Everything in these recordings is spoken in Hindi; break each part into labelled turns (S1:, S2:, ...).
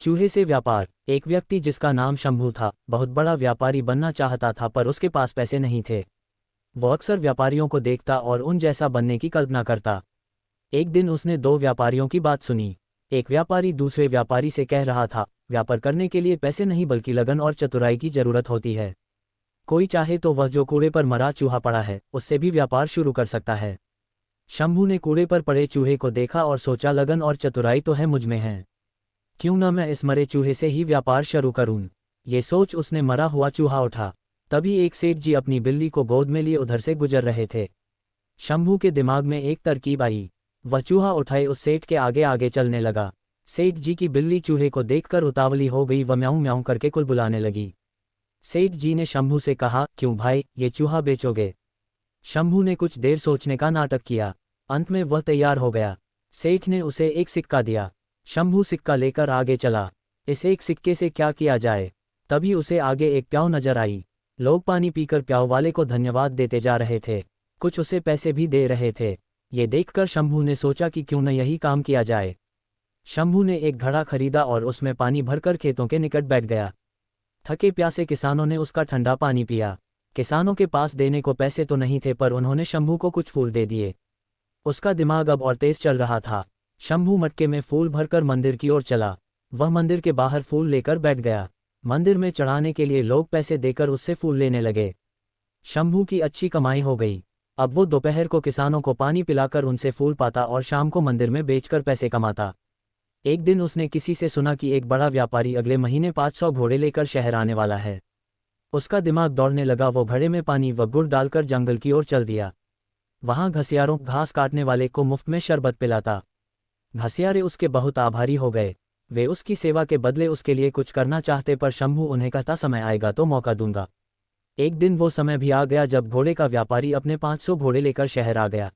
S1: चूहे से व्यापार। एक व्यक्ति जिसका नाम शंभू था, बहुत बड़ा व्यापारी बनना चाहता था, पर उसके पास पैसे नहीं थे। वो अक्सर व्यापारियों को देखता और उन जैसा बनने की कल्पना करता। एक दिन उसने दो व्यापारियों की बात सुनी। एक व्यापारी दूसरे व्यापारी से कह रहा था, व्यापार करने के लिए पैसे नहीं बल्कि लगन और चतुराई की जरूरत होती है। कोई चाहे तो वह जो कूड़े पर मरा चूहा पड़ा है, उससे भी व्यापार शुरू कर सकता है। शंभू ने कूड़े पर पड़े चूहे को देखा और सोचा, लगन और चतुराई तो है मुझ में है, क्यों न मैं इस मरे चूहे से ही व्यापार शुरू करूं। ये सोच उसने मरा हुआ चूहा उठा। तभी एक सेठ जी अपनी बिल्ली को गोद में लिए उधर से गुजर रहे थे। शंभू के दिमाग में एक तरकीब आई। वह चूहा उठाए उस सेठ के आगे आगे चलने लगा। सेठ जी की बिल्ली चूहे को देखकर उतावली हो गई, वह म्याऊं म्याऊं करके कुलबुलाने लगी। सेठ जी ने शंभू से कहा, क्यों भाई, ये चूहा बेचोगे? शंभू ने कुछ देर सोचने का नाटक किया। अंत में वह तैयार हो गया। सेठ ने उसे एक सिक्का दिया। शंभू सिक्का लेकर आगे चला। इस एक सिक्के से क्या किया जाए? तभी उसे आगे एक प्याऊ नजर आई। लोग पानी पीकर प्याऊ वाले को धन्यवाद देते जा रहे थे, कुछ उसे पैसे भी दे रहे थे। ये देखकर शंभू ने सोचा कि क्यों न यही काम किया जाए। शंभू ने एक घड़ा खरीदा और उसमें पानी भरकर खेतों के निकट बैठ गया। थके प्यासे किसानों ने उसका ठंडा पानी पिया। किसानों के पास देने को पैसे तो नहीं थे, पर उन्होंने शंभू को कुछ फूल दे दिए। उसका दिमाग अब और तेज चल रहा था। शंभू मटके में फूल भरकर मंदिर की ओर चला। वह मंदिर के बाहर फूल लेकर बैठ गया। मंदिर में चढ़ाने के लिए लोग पैसे देकर उससे फूल लेने लगे। शंभू की अच्छी कमाई हो गई। अब वो दोपहर को किसानों को पानी पिलाकर उनसे फूल पाता और शाम को मंदिर में बेचकर पैसे कमाता। एक दिन उसने किसी से सुना कि एक बड़ा व्यापारी अगले महीने 500 घोड़े लेकर शहर आने वाला है। उसका दिमाग दौड़ने लगा। वो घड़े में पानी व गुड़ डालकर जंगल की ओर चल दिया। वहां घसियारों घास काटने वाले को मुफ्त में शरबत पिलाता। घसियारे उसके बहुत आभारी हो गए। वे उसकी सेवा के बदले उसके लिए कुछ करना चाहते, पर शंभू उन्हें कहता, समय आएगा तो मौका दूंगा। एक दिन वो समय भी आ गया जब घोड़े का व्यापारी अपने 500 घोड़े लेकर शहर आ गया।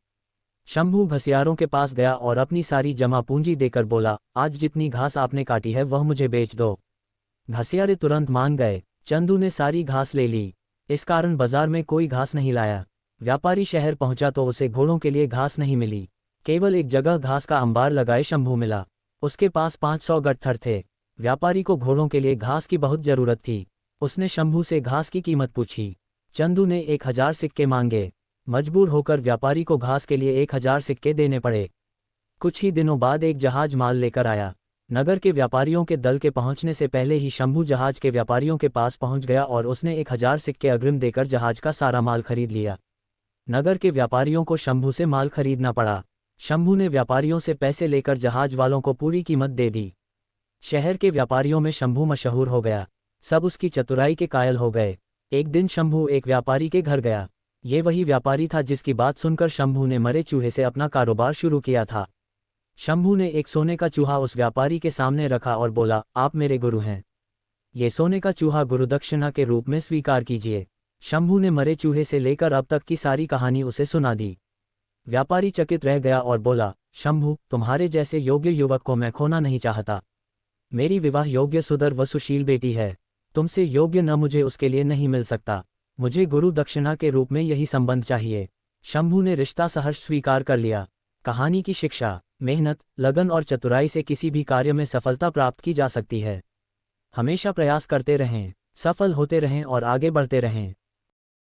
S1: शंभू घसियारों के पास गया और अपनी सारी जमा पूंजी देकर बोला, आज जितनी घास आपने काटी है वह मुझे बेच दो। घसियारे तुरंत मान गए। चंदू ने सारी घास ले ली। इस कारण बाजार में कोई घास नहीं लाया। व्यापारी शहर पहुंचा तो उसे घोड़ों के लिए घास नहीं मिली। केवल एक जगह घास का अंबार लगाए शंभू मिला। उसके पास 500 गट्ठर थे। व्यापारी को घोड़ों के लिए घास की बहुत जरूरत थी। उसने शंभू से घास की कीमत पूछी। चंदू ने 1000 सिक्के मांगे। मजबूर होकर व्यापारी को घास के लिए 1000 सिक्के देने पड़े। कुछ ही दिनों बाद एक जहाज माल लेकर आया। नगर के व्यापारियों के दल के पहुंचने से पहले ही शंभू जहाज के व्यापारियों के पास पहुंच गया और उसने 1000 सिक्के अग्रिम देकर जहाज का सारा माल खरीद लिया। नगर के व्यापारियों को शंभू से माल खरीदना पड़ा। शंभू ने व्यापारियों से पैसे लेकर जहाज वालों को पूरी कीमत दे दी। शहर के व्यापारियों में शंभू मशहूर हो गया। सब उसकी चतुराई के कायल हो गए। एक दिन शंभू एक व्यापारी के घर गया। ये वही व्यापारी था जिसकी बात सुनकर शंभू ने मरे चूहे से अपना कारोबार शुरू किया था। शंभू ने एक सोने का चूहा उस व्यापारी के सामने रखा और बोला, आप मेरे गुरु हैं, ये सोने का चूहा गुरुदक्षिणा के रूप में स्वीकार कीजिए। शंभू ने मरे चूहे से लेकर अब तक की सारी कहानी उसे सुना दी। व्यापारी चकित रह गया और बोला, शंभू, तुम्हारे जैसे योग्य युवक को मैं खोना नहीं चाहता। मेरी विवाह योग्य सुंदर व सुशील बेटी है। तुमसे योग्य न मुझे उसके लिए नहीं मिल सकता। मुझे गुरु दक्षिणा के रूप में यही संबंध चाहिए। शंभू ने रिश्ता सहर्ष स्वीकार कर लिया। कहानी की शिक्षा, मेहनत, लगन और चतुराई से किसी भी कार्य में सफलता प्राप्त की जा सकती है। हमेशा प्रयास करते रहें, सफल होते रहें और आगे बढ़ते रहें।